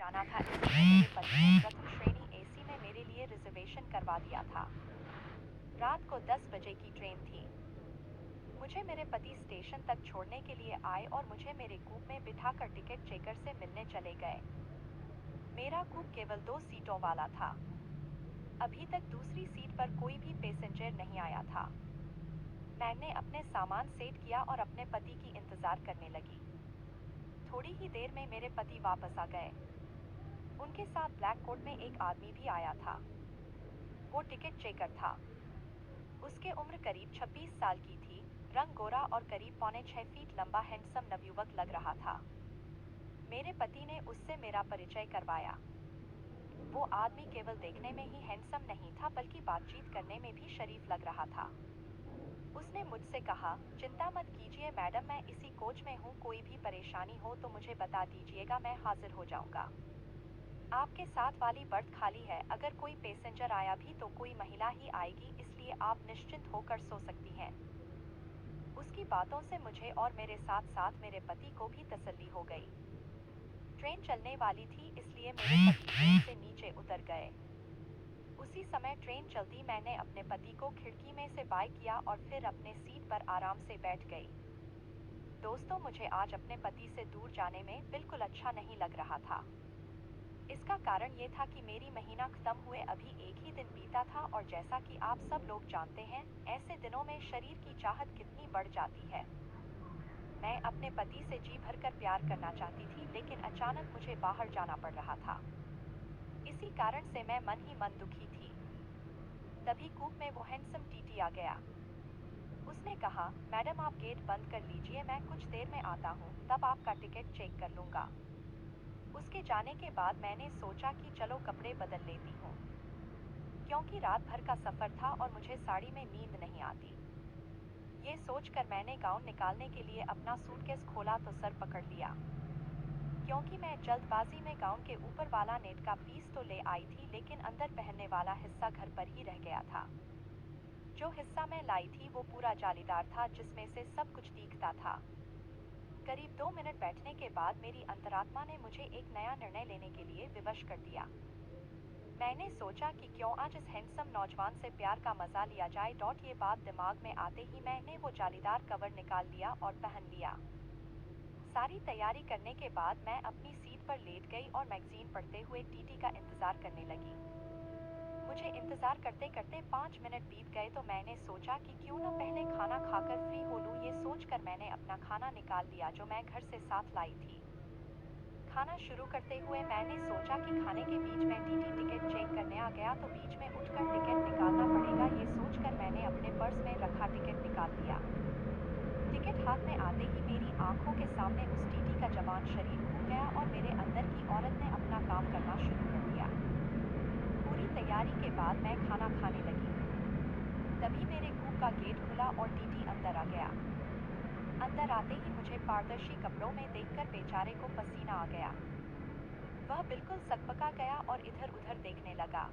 जाना था, इसलिए मेरे पति ने प्रथम श्रेणी एसी में मेरे लिए रिजर्वेशन करवा दिया था। रात को 10 बजे की ट्रेन थी। मुझे मेरे पति स्टेशन तक छोड़ने के लिए आए और मुझे मेरे कूप में बिठाकर टिकट चेकर से मिलने चले गए। मेरा कूप केवल 2 सीटों वाला था। अभी तक दूसरी सीट पर कोई भी पैसेंजर नहीं आया था। मैंने अपने सामान सेट किया और अपने पति की इंतजार करने लगी। थोड़ी ही देर में मेरे पति वापस आ गए। उनके साथ ब्लैक कोट में एक आदमी भी आया था। वो टिकट चेकर था। उसकी उम्र करीब 26 साल की थी, रंग गोरा और करीब 5.25 फीट लंबा हैंडसम नवयुवक लग रहा था। मेरे पति ने उससे मेरा परिचय करवाया। वो आदमी केवल देखने में ही हैंडसम नहीं था बल्कि बातचीत करने में भी शरीफ लग रहा था। उसने मुझसे कहा, चिंता मत कीजिए मैडम, मैं इसी कोच में हूँ, कोई भी परेशानी हो तो मुझे बता दीजिएगा, मैं हाजिर हो जाऊंगा। आपके साथ वाली बर्थ खाली है, अगर कोई पैसेंजर आया भी तो कोई महिला ही आएगी, इसलिए आप निश्चिंत होकर सो सकती हैं। उसकी बातों से मुझे और मेरे साथ साथ मेरे पति को भी तसल्ली हो गई। ट्रेन चलने वाली थी, इसलिए मेरे पति ट्रेन से नीचे उतर गए। उसी समय ट्रेन चलती मैंने अपने पति को खिड़की में से बाय किया और फिर अपने सीट पर आराम से बैठ गई। दोस्तों, मुझे आज अपने पति से दूर जाने में बिल्कुल अच्छा नहीं लग रहा था। इसका कारण ये था कि मेरी महीना खत्म हुए अभी एक ही दिन बीता था और जैसा कि आप सब लोग जानते हैं, ऐसे दिनों में शरीर की चाहत कितनी बढ़ जाती है। मैं अपने पति से जी भरकर प्यार करना चाहती थी, लेकिन अचानक मुझे बाहर जाना पड़ रहा था। इसी कारण से मैं मन ही मन दुखी थी। तभी कूप में वो हैंडसम टीटी आ गया। उसने कहा, मैडम आप गेट बंद कर लीजिए, मैं कुछ देर में आता हूँ, तब आपका टिकट चेक कर लूँगा। उसके जाने के बाद मैंने सोचा कि चलो कपड़े बदल लेती हूँ, क्योंकि रात भर का सफ़र था और मुझे साड़ी में नींद नहीं आती। ये सोचकर मैंने गाउन निकालने के लिए अपना सूटकेस खोला तो सर पकड़ लिया, क्योंकि मैं जल्दबाजी में गाउन के ऊपर वाला नेट का पीस तो ले आई थी, लेकिन अंदर पहनने वाला हिस्सा घर पर ही रह गया था। जो हिस्सा मैं लाई थी वो पूरा जालीदार था, जिसमें से सब कुछ दिखता था। करीब 2 मिनट बैठने के बाद मेरी अंतरात्मा ने मुझे एक नया निर्णय लेने के लिए विवश कर दिया। मैंने सोचा कि क्यों आज इस हैंडसम नौजवान से प्यार का मजा लिया जाए। ये बात दिमाग में आते ही मैंने वो जालीदार कवर निकाल लिया और पहन लिया। सारी तैयारी करने के बाद मैं अपनी सीट पर लेट गई और मैगजीन पढ़ते हुए टीटी का इंतजार करने लगी। मुझे इंतजार करते करते 5 मिनट बीत गए तो मैंने सोचा कि क्यों न पहले खाना खाकर फ्री हो लूं। ये सोचकर मैंने अपना खाना निकाल लिया जो मैं घर से साथ लाई थी। खाना शुरू करते हुए मैंने सोचा कि खाने के बीच में टीटी टिकट चेक करने आ गया तो बीच में उठकर टिकट निकालना पड़ेगा। ये सोचकर मैंने अपने पर्स में रखा टिकट निकाल लिया। टिकट हाथ में आते ही मेरी आंखों के सामने उस टीटी का जवान शरीर घूम गया और मेरे अंदर की औरत ने अपना काम करना शुरू कर दिया। पूरी तैयारी के बाद मैं खाना खाने लगी। तभी मेरे कूप का गेट खुला और टीटी अंदर आ गया। अंदर आते ही मुझे पारदर्शी कपड़ों में देखकर बेचारे को पसीना आ गया। वह बिल्कुल सकपका गया और इधर उधर देखने लगा।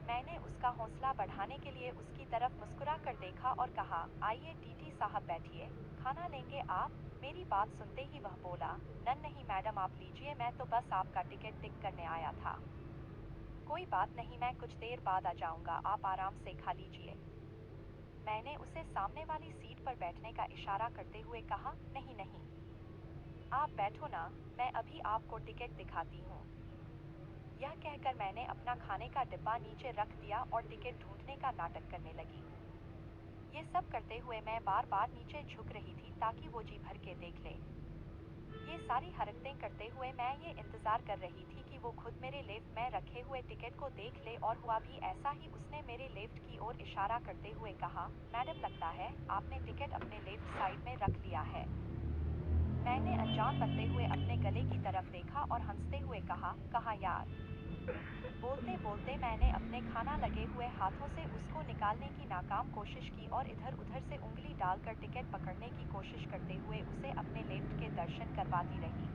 मैंने उसका हौसला बढ़ाने के लिए उसकी तरफ मुस्कुरा कर देखा और कहा, आइए टीटी साहब बैठिए, खाना लेंगे आप? मेरी बात सुनते ही वह बोला, नहीं मैडम आप लीजिए, मैं तो बस आपका टिकट टिक करने आया था। कोई बात नहीं, मैं कुछ देर बाद आ जाऊंगा, आप आराम से खा लीजिए। मैंने उसे सामने वाली सीट पर बैठने का इशारा करते हुए कहा, नहीं नहीं, आप बैठो ना, मैं अभी आपको टिकट दिखाती हूँ। यह कहकर मैंने अपना खाने का डिब्बा नीचे रख दिया और टिकट ढूंढने का नाटक करने लगी। ये सब करते हुए मैं बार बार नीचे झुक रही थी ताकि वो जी भर के देख ले। ये सारी हरकतें करते हुए मैं ये इंतजार कर रही थी कि वो खुद मेरे लेफ्ट में रखे हुए टिकट को देख ले, और हुआ भी ऐसा ही। उसने मेरे लेफ्ट की ओर इशारा करते हुए कहा, मैडम लगता है आपने टिकट अपने लेफ्ट साइड में रख लिया है। मैंने अनजान बनते हुए अपने गले की तरफ देखा और हंसते हुए कहा यार। बोलते बोलते मैंने अपने खाना लगे हुए हाथों से उसको निकालने की नाकाम कोशिश की और इधर उधर से उंगली डालकर टिकट पकड़ने की कोशिश करते हुए उसे अपने लेफ्ट के दर्शन करवाती रही।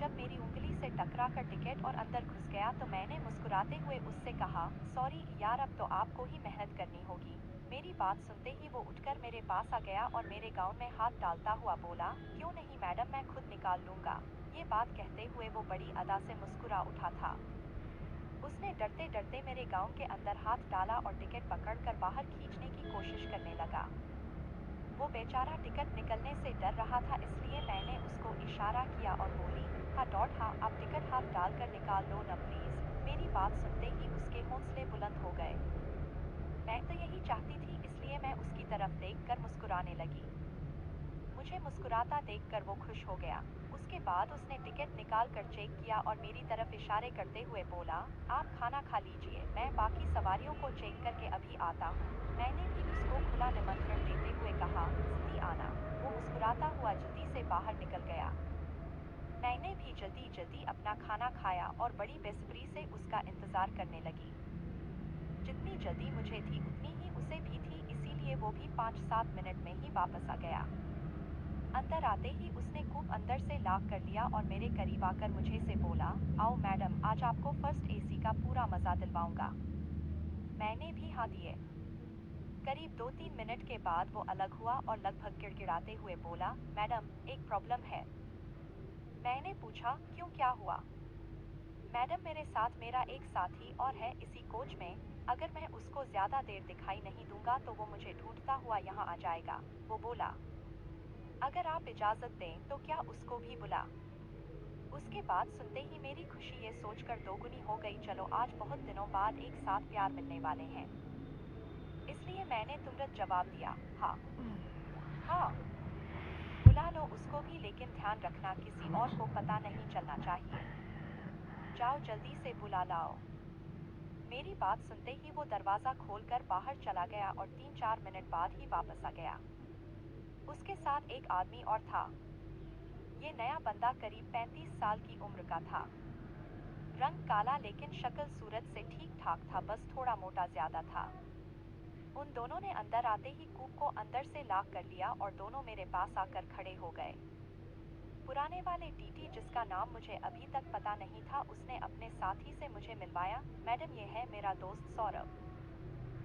जब मेरी उंगली से टकरा कर टिकट और अंदर घुस गया तो मैंने मुस्कुराते हुए उससे कहा, सॉरी यार, अब तो आपको ही मेहनत करनी होगी। मेरी बात सुनते ही वो उठकर मेरे पास आ गया और मेरे गाउन में हाथ डालता हुआ बोला, क्यों नहीं मैडम, मैं खुद निकाल लूंगा। ये बात कहते हुए वो बड़ी अदा से मुस्कुरा उठा था। उसने डरते डरते मेरे गाउन के अंदर हाथ डाला और टिकट पकड़कर बाहर खींचने की कोशिश करने लगा। वो बेचारा टिकट निकलने से डर रहा था, इसलिए मैंने उसको इशारा किया और बोली, हाँ डॉट हाँ, आप टिकट हाथ डालकर निकाल लो न प्लीज। मेरी बात सुनते ही उसके हौसले बुलंद हो गए। मैं तो यही चाहती थी, इसलिए मैं उसकी तरफ देखकर मुस्कुराने लगी। मुझे मुस्कुराता देखकर वो खुश हो गया। उसके बाद उसने टिकट निकाल कर चेक किया और मेरी तरफ इशारे करते हुए बोला, आप खाना खा लीजिए, मैं बाकी सवारियों को चेक करके अभी आता हूँ। मैंने भी उसको खुला निमंत्रण देते हुए कहा, जल्दी आना। वो मुस्कुराता हुआ जल्दी से बाहर निकल गया। मैंने भी जल्दी जल्दी अपना खाना खाया और बड़ी बेसब्री से उसका इंतजार करने लगी। जितनी जल्दी मुझे थी उतनी ही उसे भी थी, इसीलिए वो भी 5-7 मिनट में ही वापस आ गया। अंदर आते ही उसने कूप अंदर से लॉक कर लिया और मेरे करीब आकर मुझे से बोला, आओ मैडम, आज आपको फर्स्ट एसी का पूरा मजा दिलवाऊंगा। मैंने भी हाँ दिए। करीब 2-3 मिनट के बाद वो अलग हुआ और लगभग गिड़गिड़ाते हुए बोला, मैडम एक प्रॉब्लम है। मैंने पूछा, क्यों, क्या हुआ? मैडम मेरे साथ मेरा एक साथी और है इसी कोच में, अगर मैं उसको ज्यादा देर दिखाई नहीं दूंगा तो वो मुझे ढूंढता हुआ यहाँ आ जाएगा। वो बोला, अगर आप इजाजत दें तो क्या उसको भी बुला। उसके बाद सुनते ही मेरी खुशी ये सोचकर दोगुनी हो गई, चलो आज बहुत दिनों बाद एक साथ प्यार मिलने वाले हैं। इसलिए मैंने तुरंत जवाब दिया, हाँ हाँ, बुला लो उसको भी, लेकिन ध्यान रखना किसी और को पता नहीं चलना चाहिए। जाओ जल्दी से बुला लाओ। मेरी बात सुनते ही वो दरवाजा खोलकर बाहर चला गया और 3-4 मिनट बाद ही वापस आ गया। उसके साथ एक आदमी और था। ये नया बंदा करीब 35 साल की उम्र का था। रंग काला, लेकिन शक्ल सूरत से ठीक ठाक था, बस थोड़ा मोटा ज्यादा था। उन दोनों ने अंदर आते ही कूप को अंदर से लॉक कर लिया और दोनों मेरे पास आकर खड़े हो गए। पुराने वाले टीटी, जिसका नाम मुझे अभी तक पता नहीं था, उसने अपने साथी से मुझे मिलवाया। मैडम ये है मेरा दोस्त सौरभ।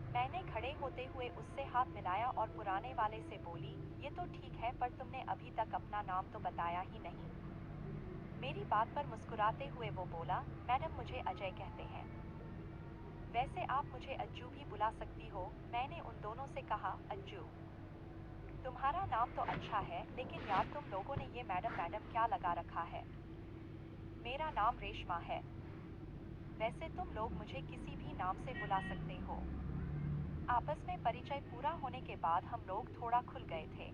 मैंने खड़े होते हुए उससे हाथ मिलाया और पुराने वाले से बोली, ये तो ठीक है, पर तुमने अभी तक अपना नाम तो बताया ही नहीं। मेरी बात पर मुस्कुराते हुए वो बोला, मैडम मुझे अजय कहते हैं। वैसे आप मुझे अज्जू भी बुला सकती हो। मैंने उन दोनों से कहा, अज्जू तुम्हारा नाम तो अच्छा है, लेकिन यार तुम लोगों ने ये मैडम मैडम क्या लगा रखा है। मेरा नाम रेशमा है। वैसे तुम लोग मुझे किसी भी नाम से बुला सकते हो। आपस में परिचय पूरा होने के बाद हम लोग थोड़ा खुल गए थे,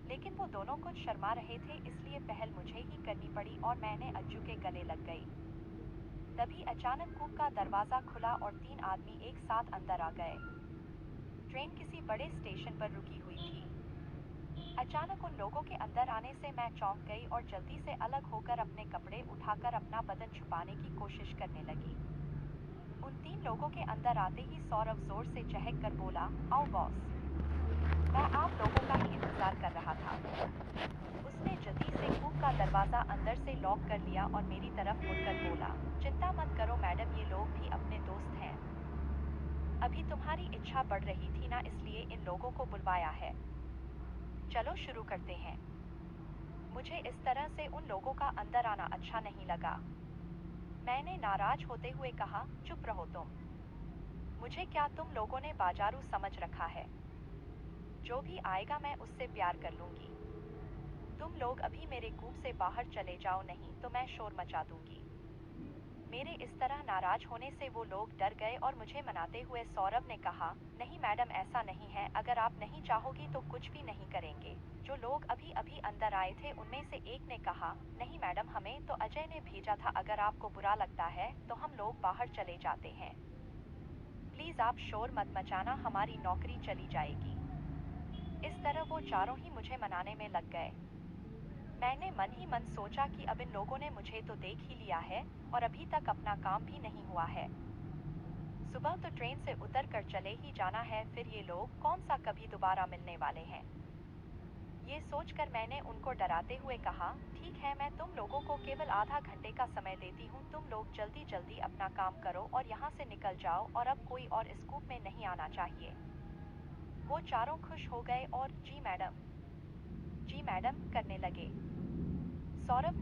लेकिन वो दोनों कुछ शर्मा रहे थे, इसलिए पहल मुझे ही करनी पड़ी और मैंने अज्जू के गले लग गई। तभी अचानक कूप का दरवाजा खुला और 3 आदमी एक साथ अंदर आ गए। ट्रेन किसी बड़े स्टेशन पर रुकी हुई थी। अचानक उन लोगों के अंदर आने से मैं चौंक गई और जल्दी से अलग होकर अपने कपड़े उठाकर अपना बदन छुपाने की कोशिश करने लगी। उन 3 लोगों के अंदर आते ही सौरभ जोर से चहक कर बोला, आओ बॉस, मैं आप लोगों का ही इंतजार कर रहा था। उसने जल्दी से कूप का दरवाजा अंदर से लॉक कर लिया और मेरी तरफ मुड़कर बोला, चिंता मत करो मैडम, ये लोग भी अपने दोस्त हैं। अभी तुम्हारी इच्छा बढ़ रही थी ना, इसलिए इन लोगों को बुलवाया है। चलो शुरू करते हैं। मुझे इस तरह से उन लोगों का अंदर आना अच्छा नहीं लगा। मैंने नाराज होते हुए कहा, चुप रहो तुम। मुझे क्या तुम लोगों ने बाजारू समझ रखा है? जो भी आएगा मैं उससे प्यार कर लूंगी। तुम लोग अभी मेरे कूप से बाहर चले जाओ, नहीं तो मैं शोर मचा दूंगी। मेरे इस तरह नाराज होने से वो लोग डर गए और मुझे मनाते हुए सौरभ ने कहा, नहीं मैडम ऐसा नहीं है, अगर आप नहीं चाहोगी तो कुछ भी नहीं करेंगे। जो लोग अभी अभी अंदर आए थे उनमें से एक ने कहा, नहीं मैडम, हमें तो अजय ने भेजा था, अगर आपको बुरा लगता है तो हम लोग बाहर चले जाते हैं। प्लीज आप शोर मत मचाना, हमारी नौकरी चली जाएगी। इस तरह वो चारों ही मुझे मनाने में लग गए। मैंने मन ही मन सोचा कि अब इन लोगों ने मुझे तो देख ही लिया है और अभी तक अपना काम भी नहीं हुआ है। सुबह तो ट्रेन से उतर कर चले ही जाना है, फिर ये लोग कौन सा कभी दोबारा मिलने वाले हैं। ये सोचकर मैंने उनको डराते हुए कहा, ठीक है, मैं तुम लोगों को केवल आधा घंटे का समय देती हूँ, तुम लोग जल्दी जल्दी अपना काम करो और यहाँ से निकल जाओ, और अब कोई और इस कूप में नहीं आना चाहिए। वो चारों खुश हो गए और जी मैडम करने लगे। सौरभ ने